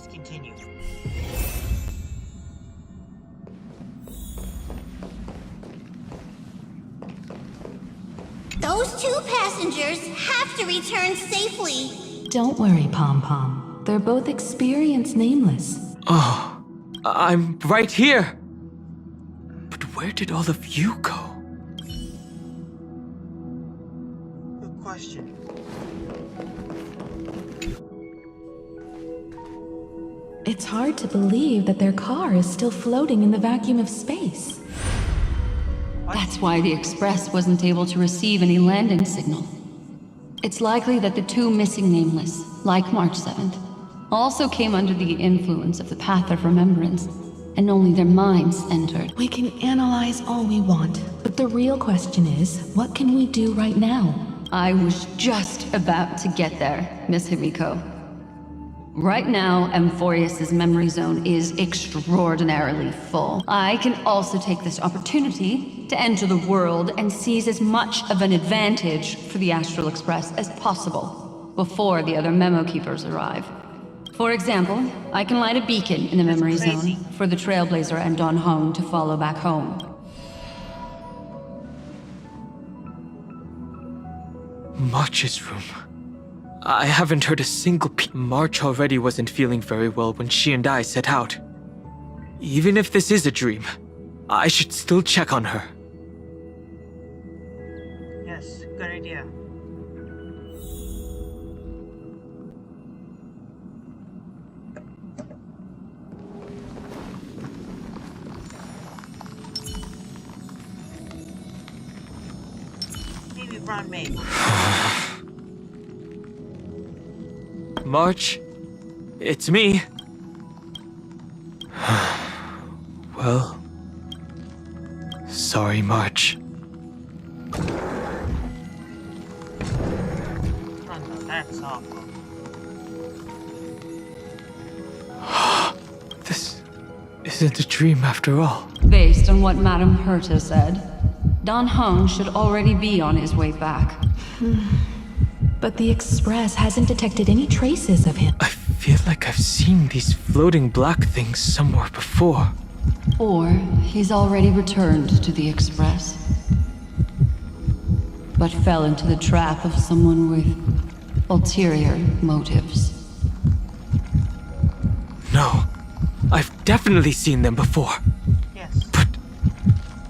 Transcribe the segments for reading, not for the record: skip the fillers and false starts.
Let's continue. Those two passengers have to return safely. Don't worry, Pom Pom. They're both experienced nameless. Oh, I'm right here. But where did all of you go? Good question. It's hard to believe that their car is still floating in the vacuum of space. That's why the Express wasn't able to receive any landing signal. It's likely that the two missing nameless, like March 7th, also came under the influence of the Path of Remembrance, and only their minds entered. We can analyze all we want, but the real question is, what can we do right now? I was just about to get there, Miss Himiko. Right now, Amphorius's memory zone is extraordinarily full. I can also take this opportunity to enter the world and seize as much of an advantage for the Astral Express as possible before the other memo keepers arrive. For example, I can light a beacon in the memory zone for the Trailblazer and Don Hong to follow back home. March's room. I haven't heard a single peep. March already wasn't feeling very well when she and I set out. Even if this is a dream, I should still check on her. Yes, good idea. Maybe Brown May. March, it's me. Well, sorry, March. Oh no, that's awful. This isn't a dream after all. Based on what Madame Herta said, Don Hong should already be on his way back. But the Express hasn't detected any traces of him. I feel like I've seen these floating black things somewhere before. Or he's already returned to the Express, but fell into the trap of someone with ulterior motives. No, I've definitely seen them before. Yes. But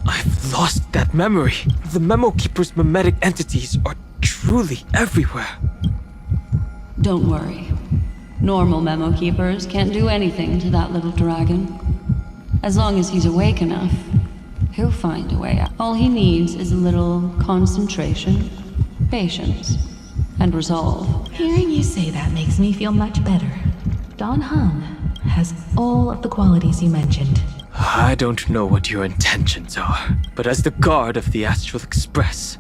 I've lost that memory. The Memo Keeper's mimetic entities are truly everywhere. Don't worry. Normal memo keepers can't do anything to that little dragon. As long as he's awake enough, he'll find a way out. All he needs is a little concentration, patience, and resolve. Hearing you say that makes me feel much better. Don Hung has all of the qualities you mentioned. I don't know what your intentions are, but as the guard of the Astral Express,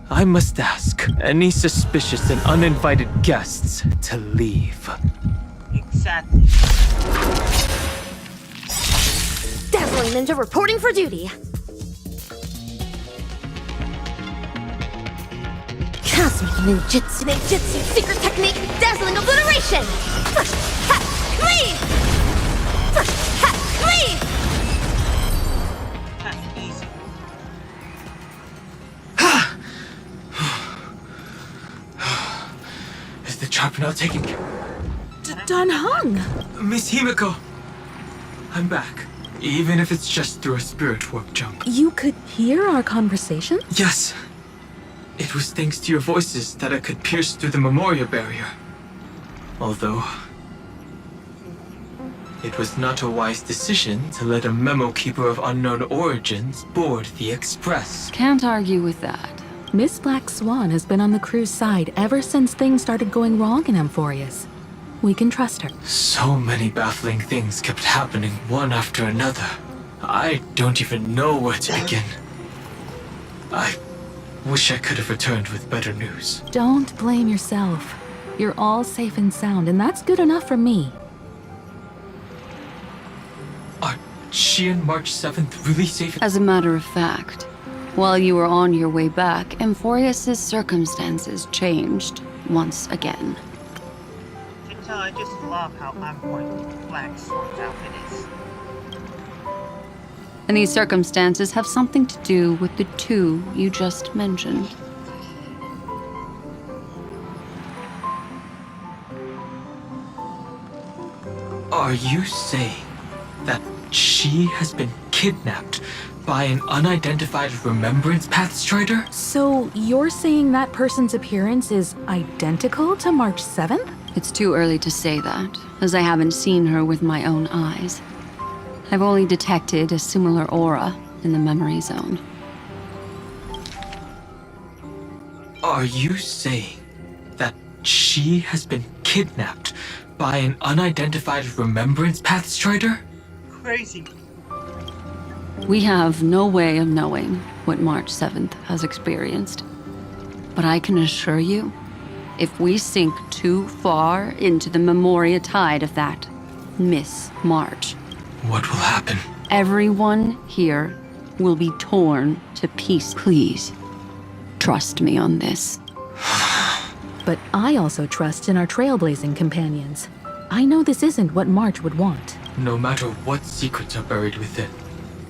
I must ask any suspicious and uninvited guests to leave. Exactly. Dazzling Ninja reporting for duty. Cosmic Ninjutsu secret technique, dazzling obliteration! Flash, hat, cleave! Flash, hat, cleave! That's easy. Is the trap now taken care? Don Hung! Miss Himiko, I'm back. Even if it's just through a spirit warp jump. You could hear our conversation? Yes. It was thanks to your voices that I could pierce through the memorial barrier. Although, it was not a wise decision to let a memo keeper of unknown origins board the Express. Can't argue with that. Miss Black Swan has been on the crew's side ever since things started going wrong in Amphorius. We can trust her. So many baffling things kept happening one after another. I don't even know where to begin. I wish I could have returned with better news. Don't blame yourself. You're all safe and sound, and that's good enough for me. Are she and March 7th really safe? As a matter of fact, while you were on your way back, Amphorius's circumstances changed once again. No, I just love how on point Black Swan's outfit is. And these circumstances have something to do with the two you just mentioned. Are you saying that she has been kidnapped by an unidentified Remembrance Path Strider? So you're saying that person's appearance is identical to March 7th? It's too early to say that, as I haven't seen her with my own eyes. I've only detected a similar aura in the memory zone. Are you saying that she has been kidnapped by an unidentified Remembrance Path Strider? Crazy. We have no way of knowing what March 7th has experienced. But I can assure you, if we sink too far into the Memoria tide of that Miss March, What will happen? everyone here will be torn to pieces. Please, trust me on this. But I also trust in our trailblazing companions. I know this isn't what March would want. No matter what secrets are buried within,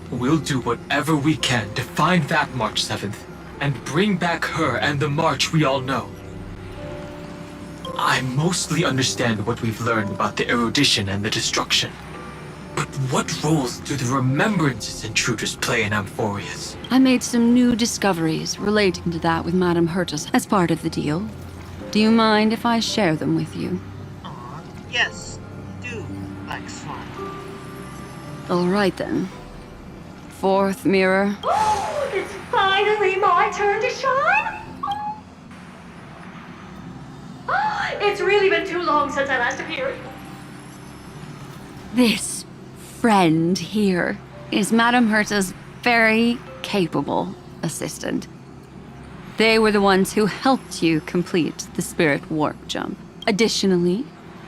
we'll do whatever we can to find that March 7th and bring back her and the March we all know. I mostly understand what we've learned about the erudition and the destruction. But what roles do the Remembrances intruders play in Amphorius? I made some new discoveries relating to that with Madame Hertus as part of the deal. Do you mind if I share them with you? Aw, yes, do, Black Swan. All right then. Fourth mirror. Oh, it's finally my turn to shine! It's really been too long since I last appeared. This friend here is Madame Herta's very capable assistant. They were the ones who helped you complete the spirit warp jump. Additionally,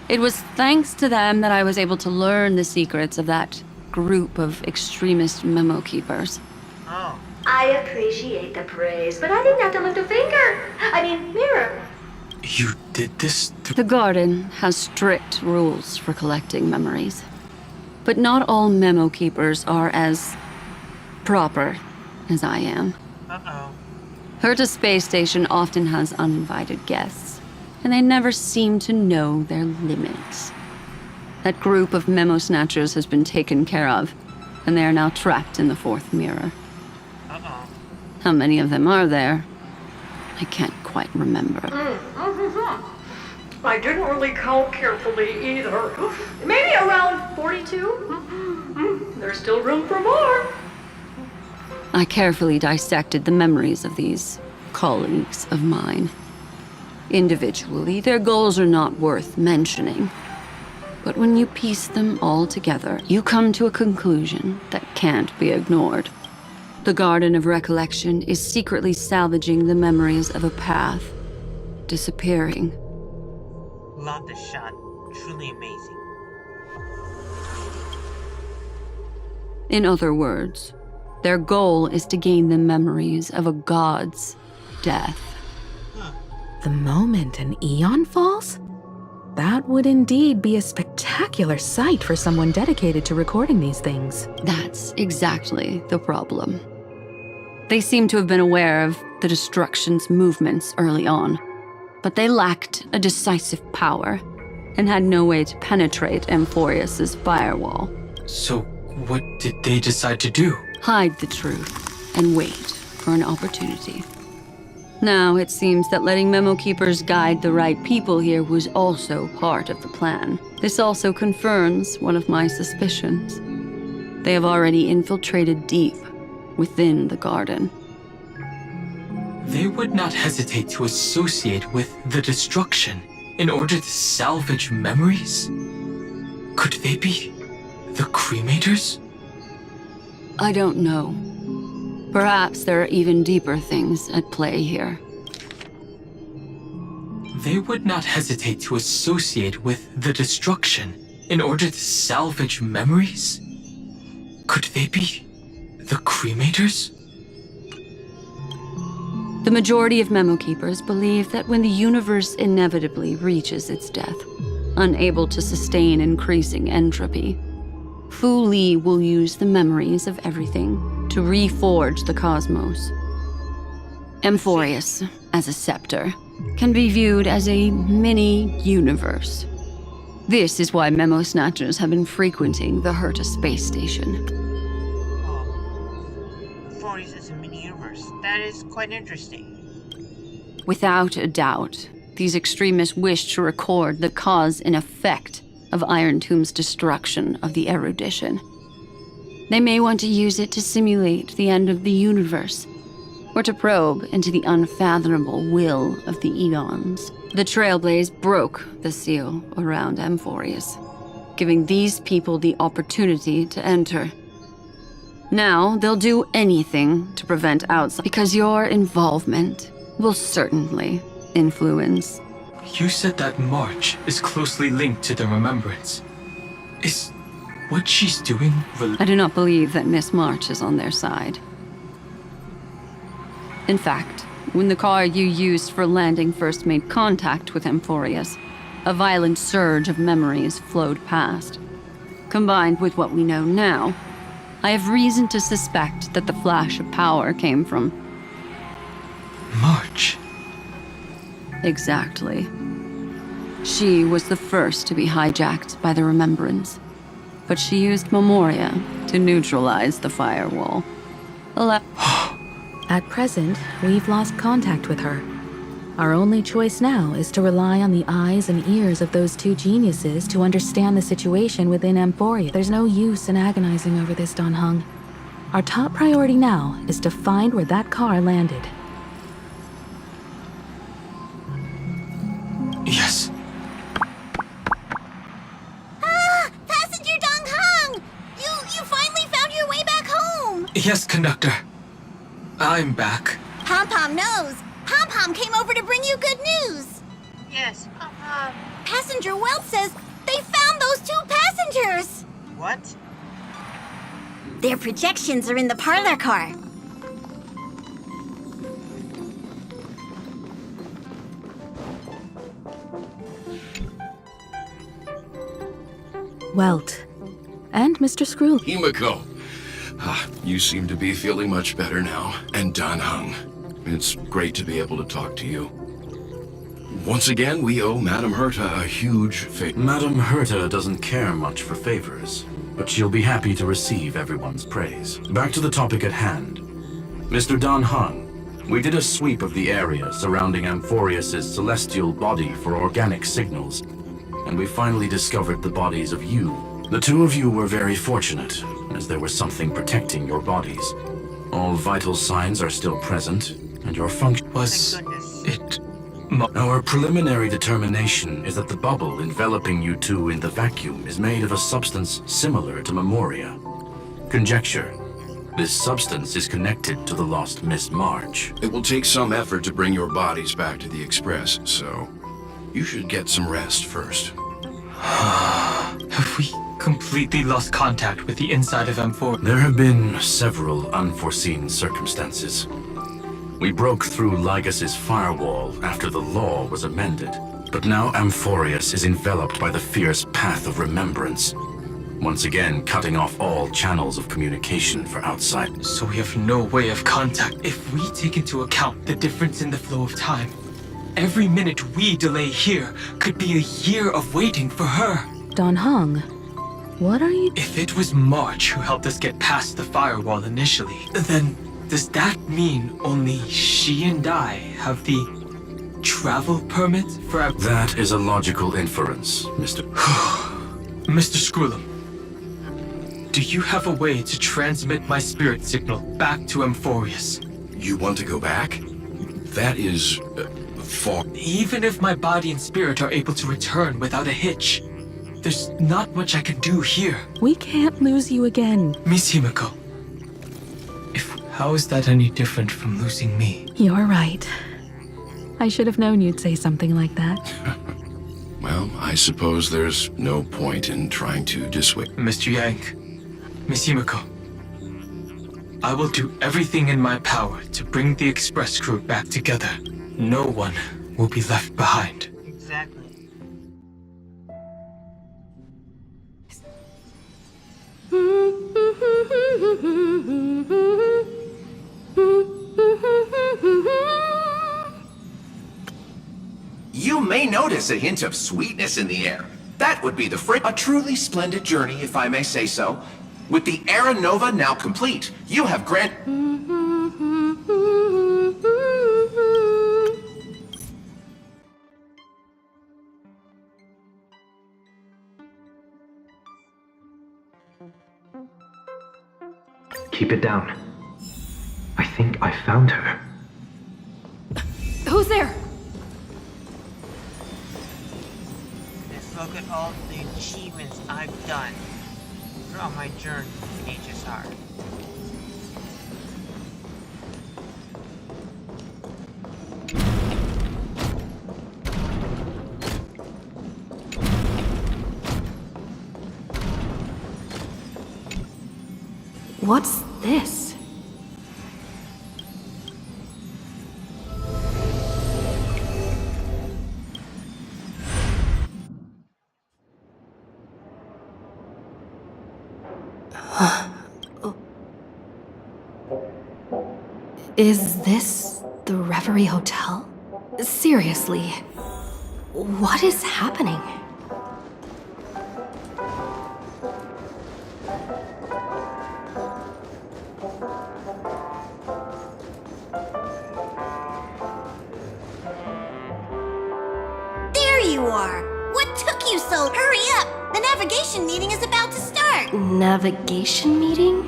it was thanks to them that I was able to learn the secrets of that group of extremist memo keepers. Oh, I appreciate the praise, but I didn't have to lift a finger. Mirror. You did this through... The garden has strict rules for collecting memories. But not all memo keepers are as proper as I am. uh-oh. Herta Space Station often has uninvited guests, and they never seem to know their limits. That group of memo snatchers has been taken care of, and they are now trapped in the fourth mirror. Uh-oh. How many of them are there? I can't quite remember. I didn't really count carefully either. Maybe around 42? There's still room for more. I carefully dissected the memories of these colleagues of mine. Individually, their goals are not worth mentioning. But when you piece them all together, you come to a conclusion that can't be ignored. The Garden of Recollection is secretly salvaging the memories of a path disappearing. Love the shot. Truly amazing. In other words, their goal is to gain the memories of a god's death. The moment an eon falls? That would indeed be a spectacular sight for someone dedicated to recording these things. That's exactly the problem. They seem to have been aware of the destruction's movements early on, but they lacked a decisive power and had no way to penetrate Amphorius's firewall. So, what did they decide to do? Hide the truth and wait for an opportunity. Now it seems that letting memo keepers guide the right people here was also part of the plan. This also confirms one of my suspicions. They have already infiltrated deep within the garden. They would not hesitate to associate with the destruction in order to salvage memories? Could they be the cremators? I don't know. Perhaps there are even deeper things at play here. They would not hesitate to associate with the destruction in order to salvage memories? Could they be the cremators? The majority of memo keepers believe that when the universe inevitably reaches its death, unable to sustain increasing entropy. Fu Li will use the memories of everything to reforge the cosmos. Amphorius, as a scepter, can be viewed as a mini-universe. This is why memo snatchers have been frequenting the Herta space station. Forties is a mini-universe. That is quite interesting. Without a doubt, these extremists wish to record the cause and effect of Iron Tomb's destruction of the erudition. They may want to use it to simulate the end of the universe, or to probe into the unfathomable will of the eons. The Trailblaze broke the seal around Amphorius, giving these people the opportunity to enter. Now, they'll do anything to prevent outside, because your involvement will certainly influence. You said that March is closely linked to the remembrance. Is what she's doing I do not believe that Miss March is on their side. In fact, when the car you used for landing first made contact with Amphorius, a violent surge of memories flowed past. Combined with what we know now, I have reason to suspect that the flash of power came from... March? Exactly. She was the first to be hijacked by the remembrance, but she used Memoria to neutralize the firewall. At present, we've lost contact with her. Our only choice now is to rely on the eyes and ears of those two geniuses to understand the situation within Amphoria. There's no use in agonizing over this, Don Hung. Our top priority now is to find where that car landed. Yes. Passenger Dong Hung! You finally found your way back home! Yes, conductor. I'm back. Pom-Pom knows. Pom-Pom came over to bring you good news. Yes. Passenger Welt says they found those two passengers. What? Their projections are in the parlor car. Welt. And Mr. Skrull. Himiko. You seem to be feeling much better now. And Dan Hung. It's great to be able to talk to you. Once again, we owe Madame Herta a huge favor. Madame Herta doesn't care much for favors, but she'll be happy to receive everyone's praise. Back to the topic at hand. Mr. Dan Hung, we did a sweep of the area surrounding Amphorius' celestial body for organic signals, and we finally discovered the bodies of you. The two of you were very fortunate, as there was something protecting your bodies. All vital signs are still present, and your function Was it... Our preliminary determination is that the bubble enveloping you two in the vacuum is made of a substance similar to Memoria. Conjecture. This substance is connected to the lost Miss March. It will take some effort to bring your bodies back to the Express, so you should get some rest first. Have we completely lost contact with the inside of M4? There have been several unforeseen circumstances. We broke through Lygas's firewall after the law was amended, but now Amphorius is enveloped by the fierce path of remembrance, once again cutting off all channels of communication for outside. So we have no way of contact. If we take into account the difference in the flow of time, every minute we delay here could be a year of waiting for her. Don Hung, what are you... If it was March who helped us get past the firewall initially, then does that mean only she and I have the travel permit for our... That is a logical inference, Mr. Mr. Skrullum, do you have a way to transmit my spirit signal back to Amphorius? You want to go back? That is... far... Even if my body and spirit are able to return without a hitch, there's not much I can do here. We can't lose you again. Miss Himiko, how is that any different from losing me? You're right. I should have known you'd say something like that. Well, I suppose there's no point in trying to dissuade... Mr. Yang, Miss Himiko, I will do everything in my power to bring the Express crew back together. No one will be left behind. Exactly. You may notice a hint of sweetness in the air. That would be the a truly splendid journey, if I may say so. With the Era Nova now complete, you have Keep it down. I think I found her. Who's there? Let's look at all the achievements I've done throughout my journey in HSR. What's this? Is this the Reverie Hotel? Seriously, what is happening? There you are! What took you so? Hurry up! The navigation meeting is about to start! Navigation meeting?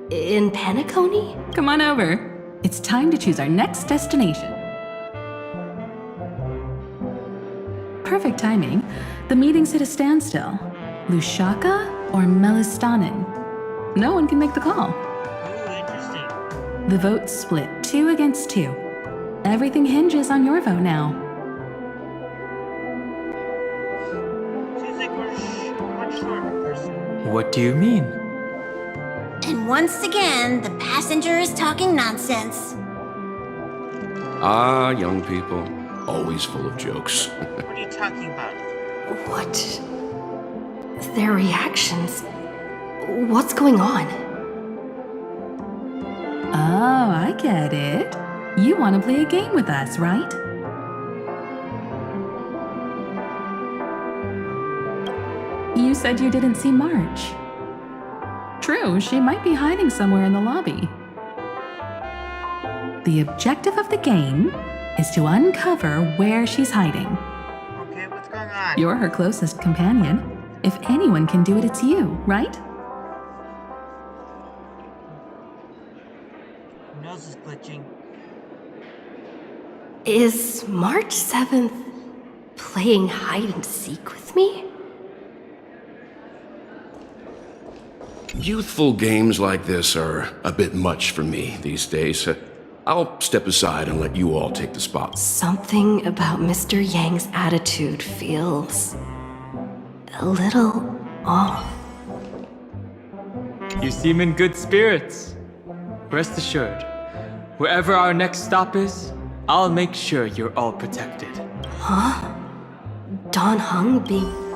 In Penacony? Come on over. It's time to choose our next destination. Perfect timing. The meeting's at a standstill. Lushaka or Melistanin? No one can make the call. Ooh, interesting. The vote's split 2 against 2. Everything hinges on your vote now. Seems like we're much short of person. What do you mean? And once again, the passenger is talking nonsense. Ah, young people. Always full of jokes. What are you talking about? What? Their reactions? What's going on? Oh, I get it. You want to play a game with us, right? You said you didn't see March. True, she might be hiding somewhere in the lobby. The objective of the game is to uncover where she's hiding. Okay, what's going on? You're her closest companion. If anyone can do it, it's you, right? My nose is glitching. Is March 7th playing hide and seek with me? Youthful games like this are a bit much for me these days. I'll step aside and let you all take the spot. Something about Mr. Yang's attitude feels a little off. You seem in good spirits. Rest assured, wherever our next stop is, I'll make sure you're all protected. Huh? Don Hung being...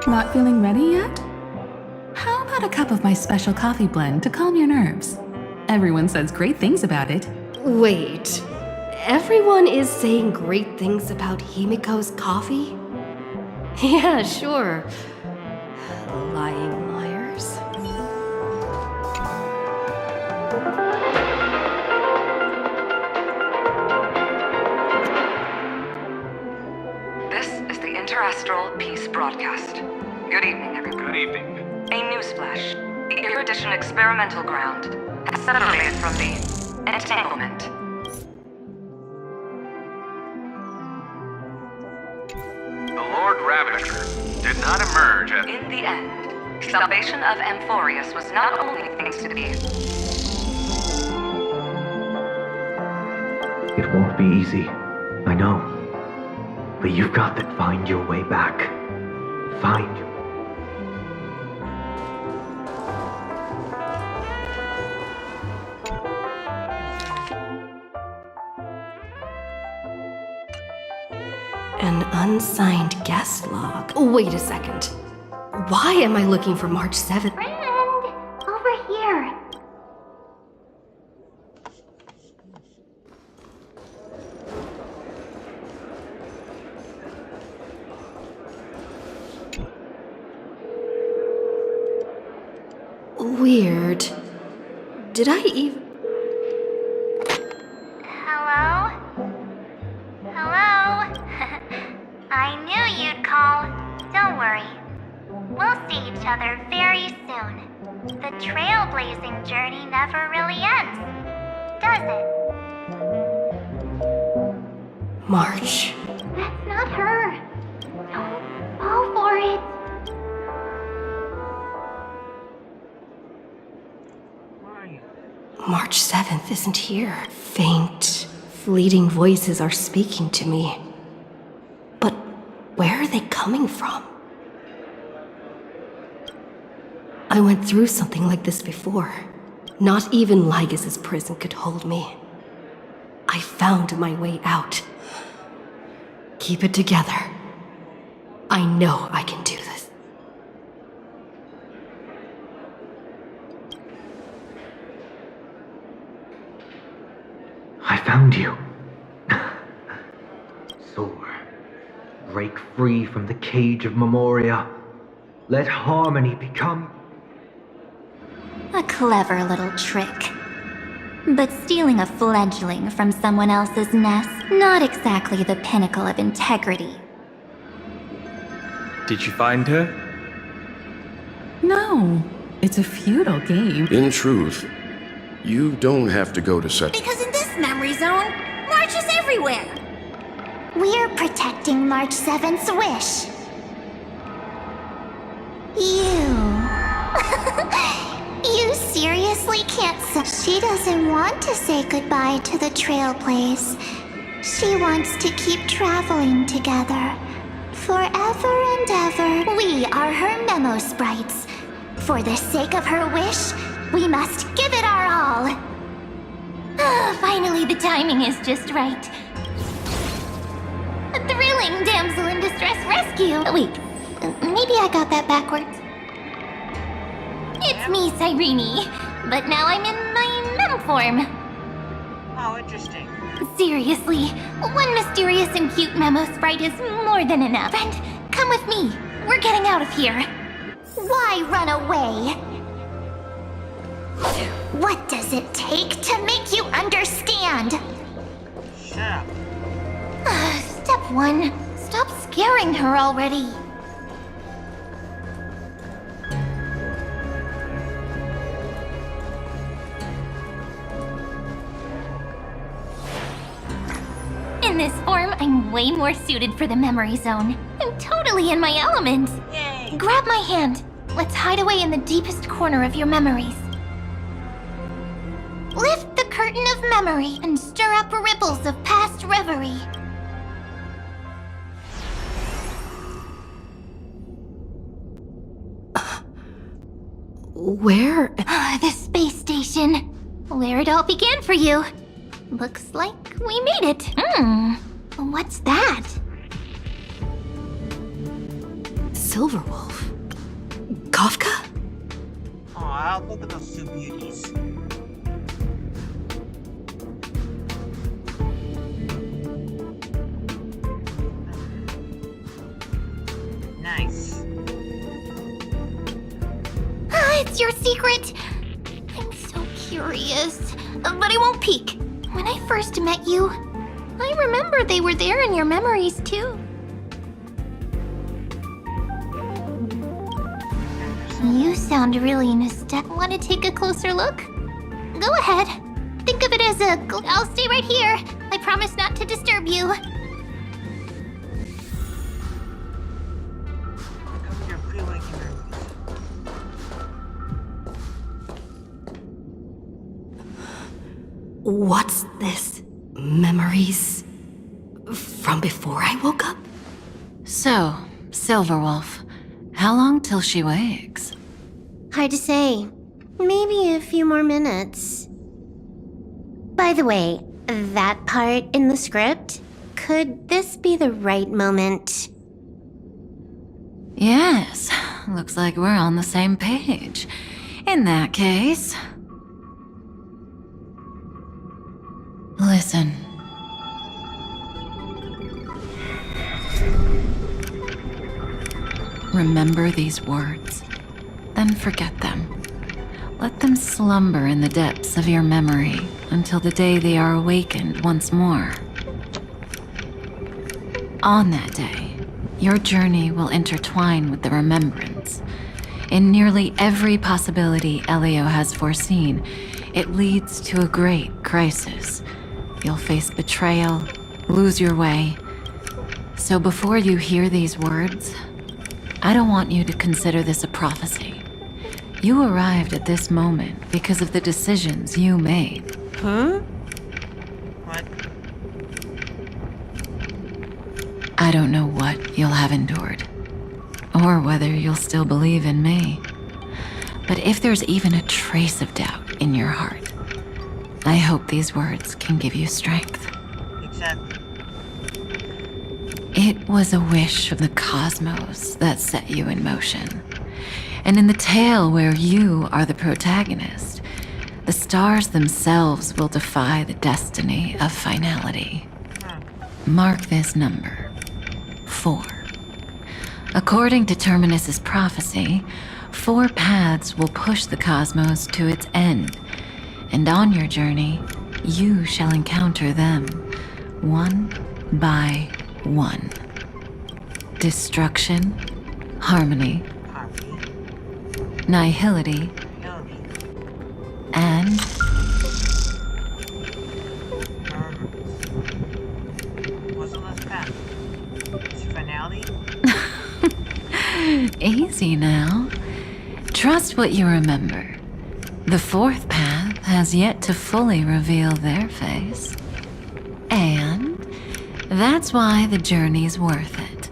Not feeling ready yet? How about a cup of my special coffee blend to calm your nerves? Everyone says great things about it. Wait, everyone is saying great things about Himiko's coffee? Yeah, sure. Lying liars. This is the Interastral Peace Broadcast. Good evening, everyone. Good evening. A newsflash. The Erudition Experimental Ground has separated from the entanglement. The Lord Ravager did not emerge as... In the end, salvation of Amphorius was not only things to be. It won't be easy. I know. But you've got to find your way back. Find your... An unsigned guest log. Wait a second. Why am I looking for March 7th? Friend, over here. Weird. Did I even... Hello? Hello? I knew you'd call. Don't worry. We'll see each other very soon. The trailblazing journey never really ends, does it? March. That's not her. Don't fall for it. Where are you? March 7th isn't here. Faint, fleeting voices are speaking to me. But where are they coming from? I went through something like this before. Not even Lygus' prison could hold me. I found my way out. Keep it together. I know I can do this. I found you. Soar. Break free from the cage of Memoria. Let harmony become... A clever little trick. But stealing a fledgling from someone else's nest, not exactly the pinnacle of integrity. Did you find her? No, it's a futile game. In truth, you don't have to go to such... Because in this memory zone, March is everywhere. We're protecting March 7th's wish. You seriously can't say... She doesn't want to say goodbye to the Trailblaze. She wants to keep traveling together. Forever and ever. We are her memo sprites. For the sake of her wish, we must give it our all. Finally, the timing is just right. A thrilling damsel in distress rescue. Wait, maybe I got that backwards. It's me, Cyrene, but now I'm in my mem form. How interesting. Seriously, one mysterious and cute memo sprite is more than enough. Friend, come with me. We're getting out of here. Why run away? What does it take to make you understand? Shut up. Step 1. Stop scaring her already. In this form, I'm way more suited for the memory zone. I'm totally in my element. Yay! Grab my hand. Let's hide away in the deepest corner of your memories. Lift the curtain of memory and stir up ripples of past reverie. Where? The space station. Where it all began for you. Looks like we made it. What's that? Silverwolf. Kafka? Aw, look at those two beauties. Nice. It's your secret. I'm so curious. But I won't peek. When I first met you, I remember they were there in your memories too. You sound really nostalgic. Want to take a closer look? Go ahead. Think of it as a... I'll stay right here. I promise not to disturb you. You're pre-waking memories. What's this? Memories from before I woke up? So, Silverwolf, how long till she wakes? Hard to say. Maybe a few more minutes. By the way, that part in the script, could this be the right moment? Yes, looks like we're on the same page. In that case... Listen. Remember these words, then forget them. Let them slumber in the depths of your memory until the day they are awakened once more. On that day, your journey will intertwine with the remembrance. In nearly every possibility Elio has foreseen, it leads to a great crisis. You'll face betrayal, lose your way. So before you hear these words, I don't want you to consider this a prophecy. You arrived at this moment because of the decisions you made. Huh? What? I don't know what you'll have endured, or whether you'll still believe in me. But if there's even a trace of doubt in your heart, I hope these words can give you strength. Exactly. It was a wish of the cosmos that set you in motion. And in the tale where you are the protagonist, the stars themselves will defy the destiny of finality. Mark this number, 4. According to Terminus's prophecy, 4 paths will push the cosmos to its end, and on your journey, you shall encounter them, one by one. Destruction, harmony, nihility, and What's the last path? Is it finality? easy now. Trust what you remember. The 4th path has yet to fully reveal their face. And that's why the journey's worth it.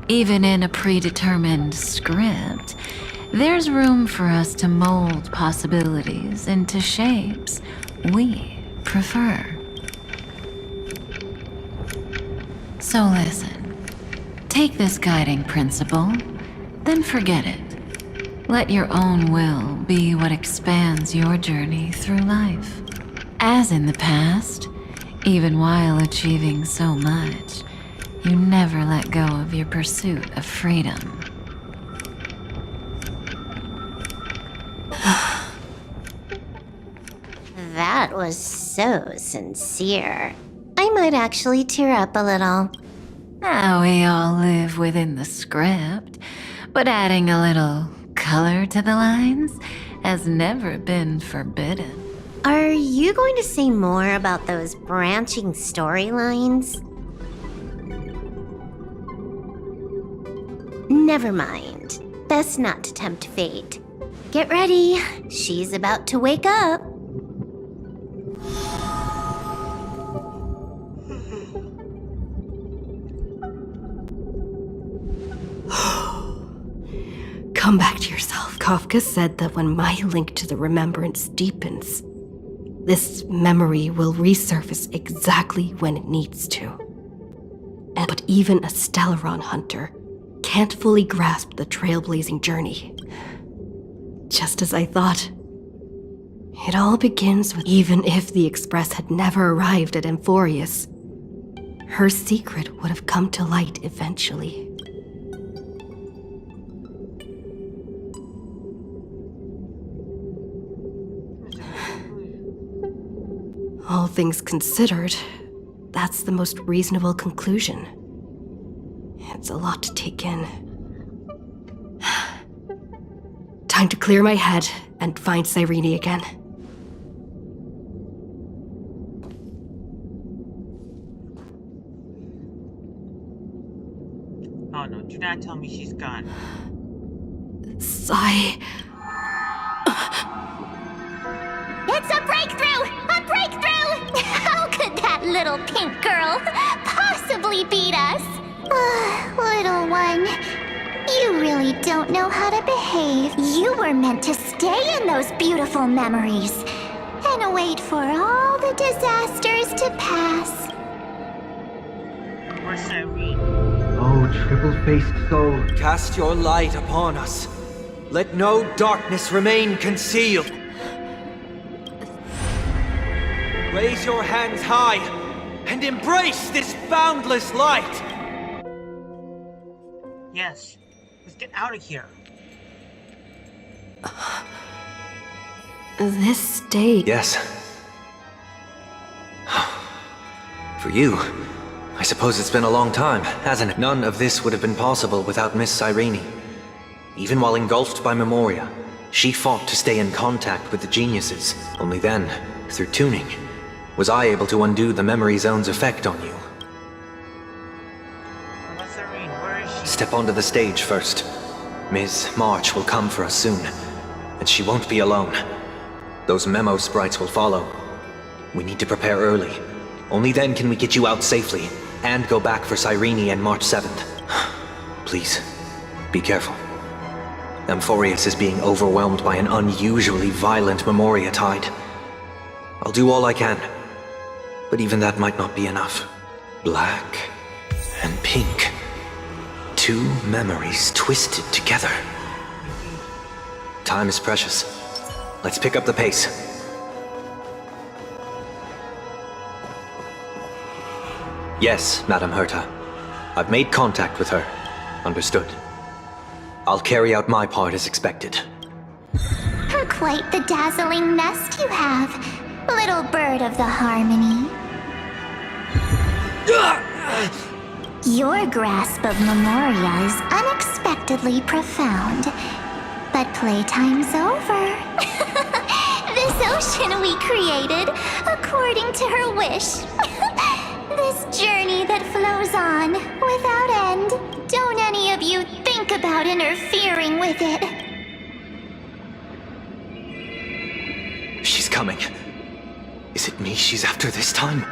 Even in a predetermined script, there's room for us to mold possibilities into shapes we prefer. So listen, take this guiding principle, then forget it. Let your own will be what expands your journey through life. As in the past, even while achieving so much, you never let go of your pursuit of freedom. That was so sincere. I might actually tear up a little. We all live within the script, but adding a little color to the lines has never been forbidden. Are you going to say more about those branching storylines? Never mind. Best not to tempt fate. Get ready. She's about to wake up. Come back to yourself. Kafka said that when my link to the remembrance deepens, this memory will resurface exactly when it needs to. But even a Stellaron hunter can't fully grasp the trailblazing journey. Just as I thought. It all begins with even if the Express had never arrived at Amphorius, her secret would have come to light eventually. All things considered, that's the most reasonable conclusion. It's a lot to take in. Time to clear my head and find Cyrene again. Oh no, do not tell me she's gone. It's a breakthrough! A breakthrough! How could that little pink girl possibly beat us? Little one, you really don't know how to behave. You were meant to stay in those beautiful memories and wait for all the disasters to pass. Where's Cyrene? Oh, triple-faced soul. Cast your light upon us. Let no darkness remain concealed. Raise your hands high and embrace this boundless light. Yes. Let's get out of here. This state... Yes. For you, I suppose it's been a long time, hasn't it? None of this would have been possible without Miss Cyrene. Even while engulfed by Memoria, she fought to stay in contact with the geniuses. Only then, through tuning, was I able to undo the memory zone's effect on you. Cyrene, where is she? Step onto the stage first. Ms. March will come for us soon, and she won't be alone. Those memo sprites will follow. We need to prepare early. Only then can we get you out safely, and go back for Cyrene and March 7th. Please, be careful. Amphorius is being overwhelmed by an unusually violent Memoria tide. I'll do all I can, but even that might not be enough. Black and pink. Two memories twisted together. Time is precious. Let's pick up the pace. Yes, Madame Herta. I've made contact with her. Understood. I'll carry out my part as expected. Quite the dazzling nest you have, little bird of the Harmony. Your grasp of Memoria is unexpectedly profound. But playtime's over. This ocean we created, according to her wish. This journey that flows on, without end. Don't any of you think about interfering with it. She's coming. Is it me she's after this time?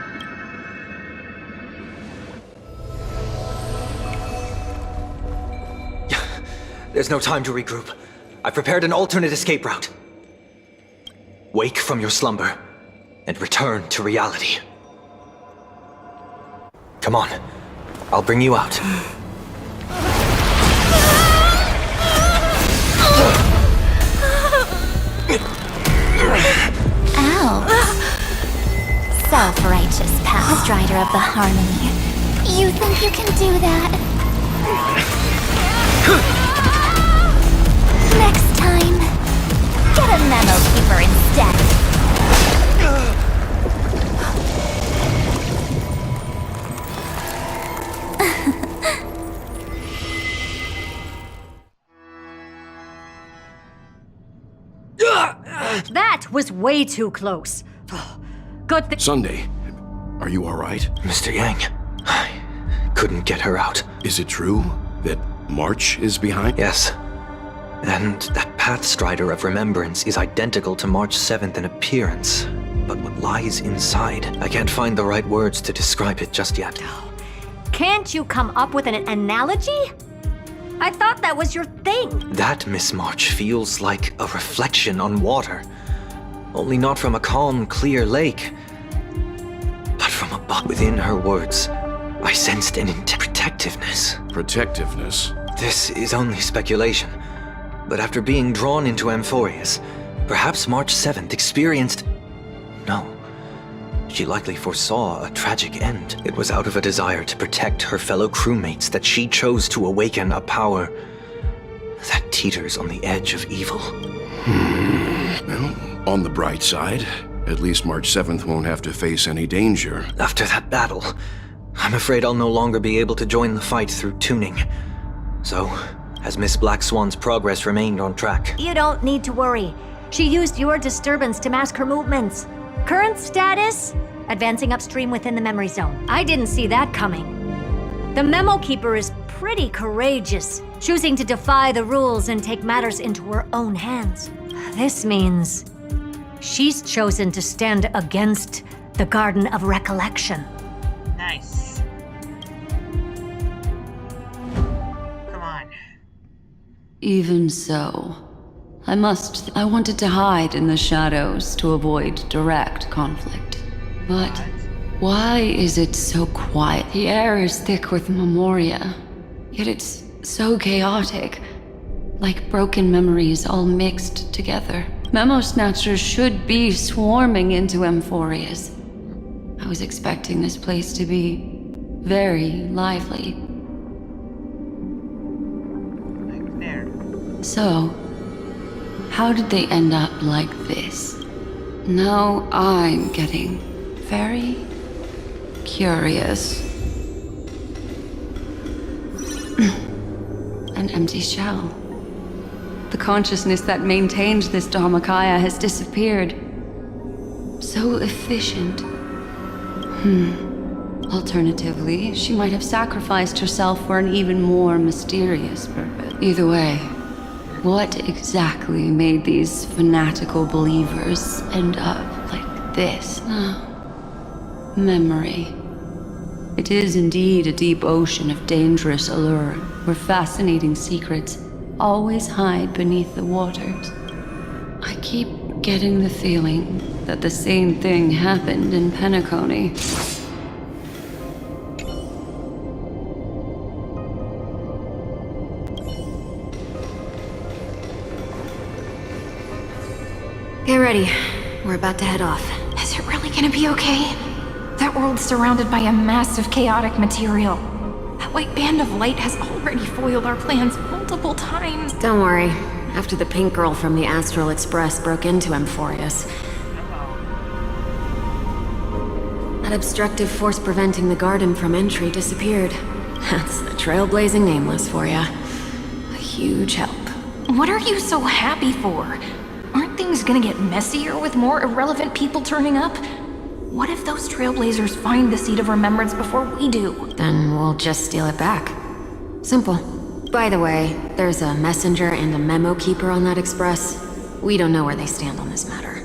There's no time to regroup. I've prepared an alternate escape route. Wake from your slumber and return to reality. Come on, I'll bring you out. Ow. Self-righteous past rider of the Harmony. You think you can do that? Next time, get a memo keeper instead. That was way too close. Good thing. Sunday, are you all right? Mr. Yang, I couldn't get her out. Is it true that March is behind? Yes. And that Pathstrider of Remembrance is identical to March 7th in appearance. But what lies inside, I can't find the right words to describe it just yet. Can't you come up with an analogy? I thought that was your thing. That Miss March feels like a reflection on water. Only not from a calm, clear lake, but from above. Within her words, I sensed an protectiveness. Protectiveness? This is only speculation, but after being drawn into Amphorius, perhaps March 7th experienced... No. She likely foresaw a tragic end. It was out of a desire to protect her fellow crewmates that she chose to awaken a power that teeters on the edge of evil. Well, on the bright side, at least March 7th won't have to face any danger. After that battle, I'm afraid I'll no longer be able to join the fight through tuning. So, has Miss Black Swan's progress remained on track? You don't need to worry. She used your disturbance to mask her movements. Current status? Advancing upstream within the memory zone. I didn't see that coming. The Memo Keeper is pretty courageous, choosing to defy the rules and take matters into her own hands. This means she's chosen to stand against the Garden of Recollection. Nice. Come on. Even so, I wanted to hide in the shadows to avoid direct conflict. But why is it so quiet? The air is thick with Memoria. Yet it's so chaotic. Like broken memories all mixed together. Memo Snatchers should be swarming into Amphorius. I was expecting this place to be very lively. Like there. So, how did they end up like this? Now I'm getting very curious. An empty shell. The consciousness that maintained this Dharmakaya has disappeared. So efficient. Alternatively, she might have sacrificed herself for an even more mysterious purpose. Either way, what exactly made these fanatical believers end up like this? Memory. It is indeed a deep ocean of dangerous allure, where fascinating secrets always hide beneath the waters. I keep getting the feeling that the same thing happened in Penacony. Get ready. We're about to head off. Is it really gonna be okay? That world's surrounded by a massive chaotic material. That white band of light has already foiled our plans multiple times. Don't worry. After the pink girl from the Astral Express broke into Amphorius, that obstructive force preventing the garden from entry disappeared. That's the trailblazing nameless for ya. A huge help. What are you so happy for? Aren't things gonna get messier with more irrelevant people turning up? What if those trailblazers find the Seed of Remembrance before we do? Then we'll just steal it back. Simple. By the way, there's a messenger and a memo keeper on that express. We don't know where they stand on this matter.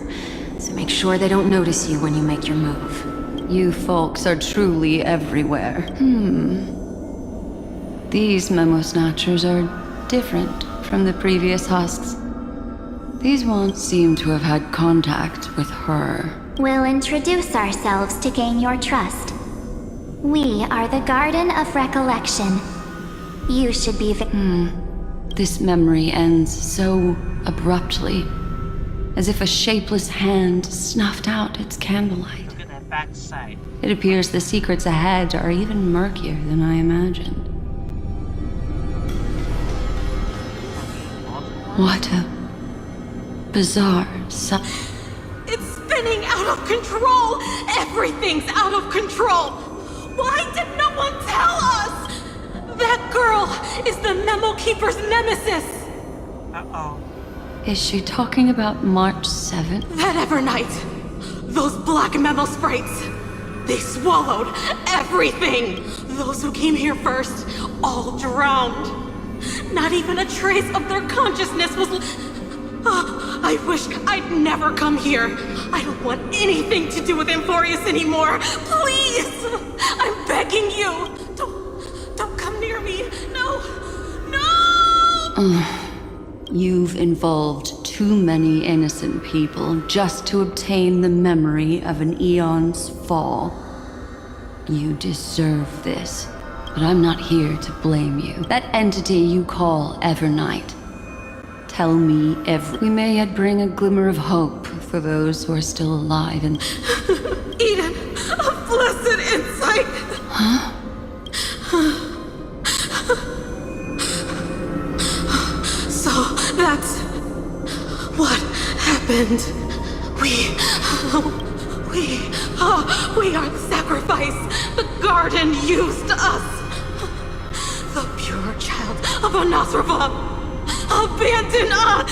So make sure they don't notice you when you make your move. You folks are truly everywhere. These memo snatchers are different from the previous husks. These ones seem to have had contact with her. We'll introduce ourselves to gain your trust. We are the Garden of Recollection. You should be This memory ends so abruptly, as if a shapeless hand snuffed out its candlelight. Look at that backside. It appears the secrets ahead are even murkier than I imagined. What a bizarre It's spinning out of control! Everything's out of control! Why did no one tell us? That girl is the Memo Keeper's nemesis! Uh-oh. Is she talking about March 7th? That Evernight! Those black Memo sprites! They swallowed everything! Those who came here first, all drowned. Not even a trace of their consciousness was... I wish I'd never come here. I don't want anything to do with Amphorius anymore. Please! I'm begging you! Don't come near me! No! No! You've involved too many innocent people just to obtain the memory of an eon's fall. You deserve this, but I'm not here to blame you. That entity you call Evernight. Tell me we may yet bring a glimmer of hope for those who are still alive and... Eden, a blessed insight! Huh? So, that's... what happened. We are the sacrifice. The garden used us. The pure child of Anasrava. Abandon us!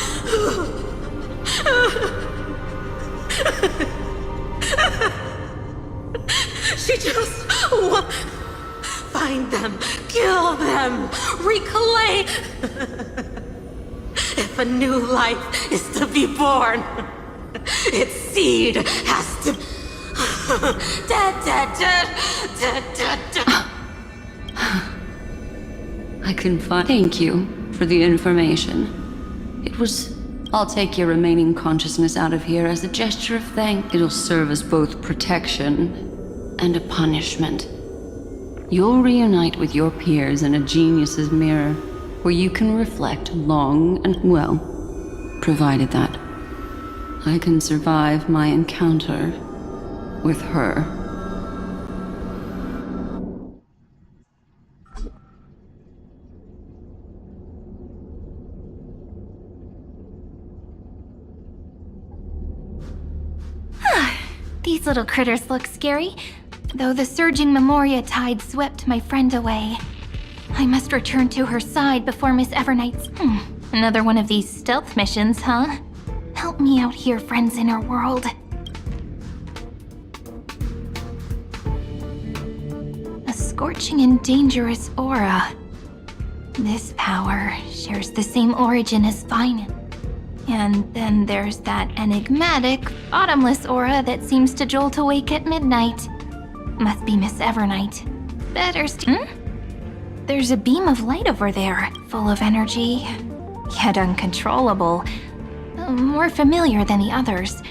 She just wants... Find them, kill them, reclaim... If a new life is to be born, its seed has to... I can find... Thank you for the information. It was... I'll take your remaining consciousness out of here as a gesture of thanks. It'll serve as both protection and a punishment. You'll reunite with your peers in a genius's mirror, where you can reflect long and well, provided that I can survive my encounter with her. These little critters look scary, though the surging Memoria tide swept my friend away. I must return to her side before Miss Evernight's... Another one of these stealth missions, huh? Help me out here, friends in her world. A scorching and dangerous aura. This power shares the same origin as Vine. And then there's that enigmatic, bottomless aura that seems to jolt awake at midnight. Must be Miss Evernight. Better There's a beam of light over there, full of energy, yet uncontrollable. More familiar than the others.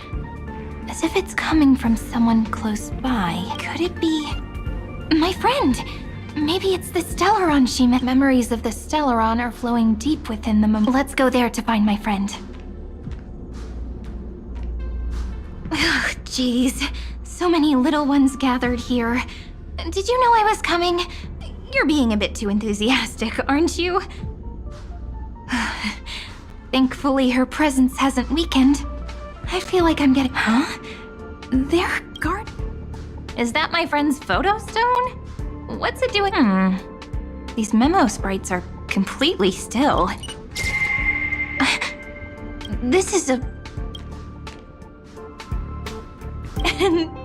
As if it's coming from someone close by. Could it be... my friend? Maybe it's the Stellaron she met. Memories of the Stellaron are flowing deep within the Let's go there to find my friend. Ugh, jeez. So many little ones gathered here. Did you know I was coming? You're being a bit too enthusiastic, aren't you? Thankfully, her presence hasn't weakened. I feel like I'm getting... Huh? Their guard... Is that my friend's photo stone? What's it doing? These memo sprites are completely still. This is an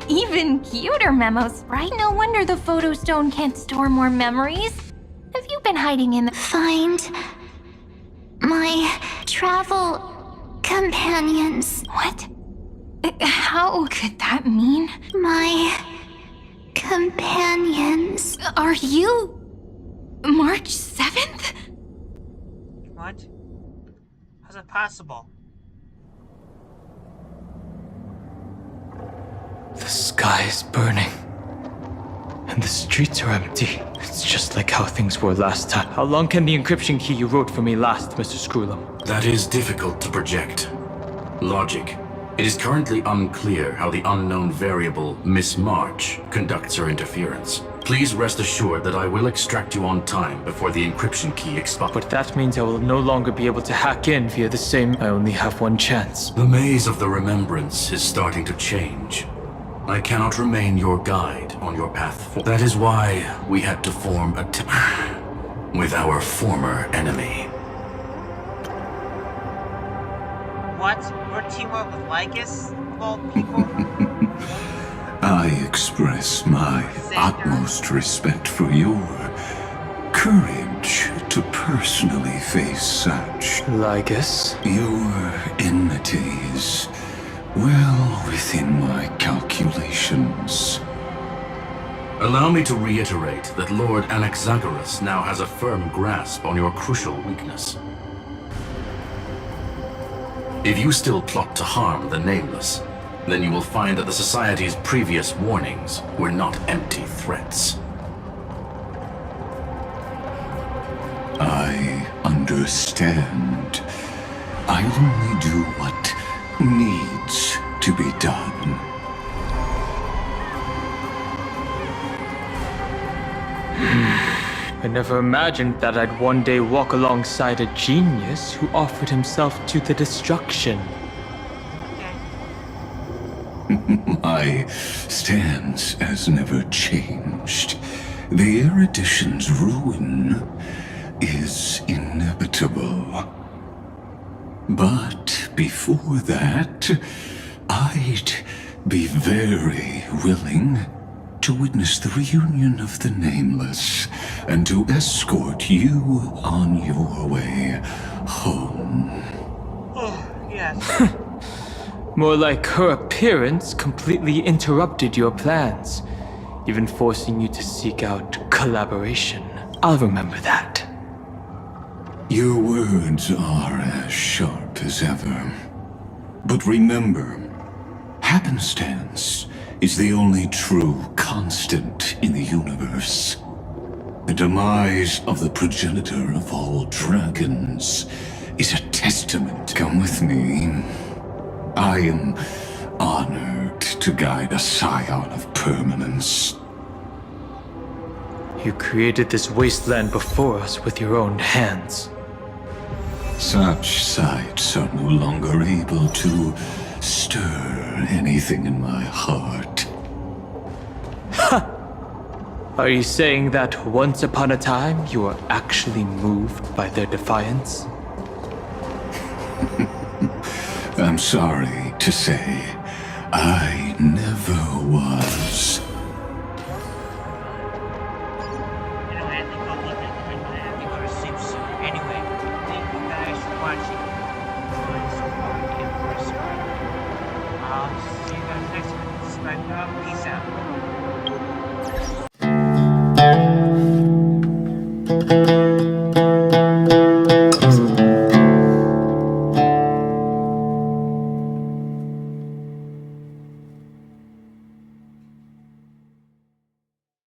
even cuter memo sprite. No wonder the photo stone can't store more memories. Have you been hiding in the... Find... my travel companions. What? How could that mean? My companions. Are you March 7th? What? How's it possible? The sky is burning. And the streets are empty. It's just like how things were last time. How long can the encryption key you wrote for me last, Mr. Screwlum? That is difficult to project. Logic. It is currently unclear how the unknown variable, Miss March, conducts her interference. Please rest assured that I will extract you on time before the encryption key expires. But that means I will no longer be able to hack in via the same... I only have one chance. The maze of the remembrance is starting to change. I cannot remain your guide on your path forward. That is why we had to form a team with our former enemy. What? We're teamwork with Lycus? Of all people? I express my utmost respect for your courage to personally face such. Lycus? Your enmity is well within my calculations. Allow me to reiterate that Lord Anaxagoras now has a firm grasp on your crucial weakness. If you still plot to harm the Nameless, then you will find that the Society's previous warnings were not empty threats. I understand. I'll only do what needs to be done. I never imagined that I'd one day walk alongside a genius who offered himself to the destruction. My stance has never changed. The erudition's ruin is inevitable. But before that, I'd be very willing to witness the reunion of the Nameless and to escort you on your way home. Oh, yes. More like her appearance completely interrupted your plans, even forcing you to seek out collaboration. I'll remember that. Your words are as sharp as ever. But remember, happenstance is the only true constant in the universe. The demise of the progenitor of all dragons is a testament. Come with me. I am honored to guide a scion of permanence. You created this wasteland before us with your own hands. Such sights are no longer able to stir anything in my heart. Are you saying that once upon a time you were actually moved by their defiance? I'm sorry to say, I never was. You know, I have to go look at it. I have to go to sleep soon. Anyway, thank you guys for watching. So far, Emperor Sprite. I'll see you guys next time. This is my dog. Peace out.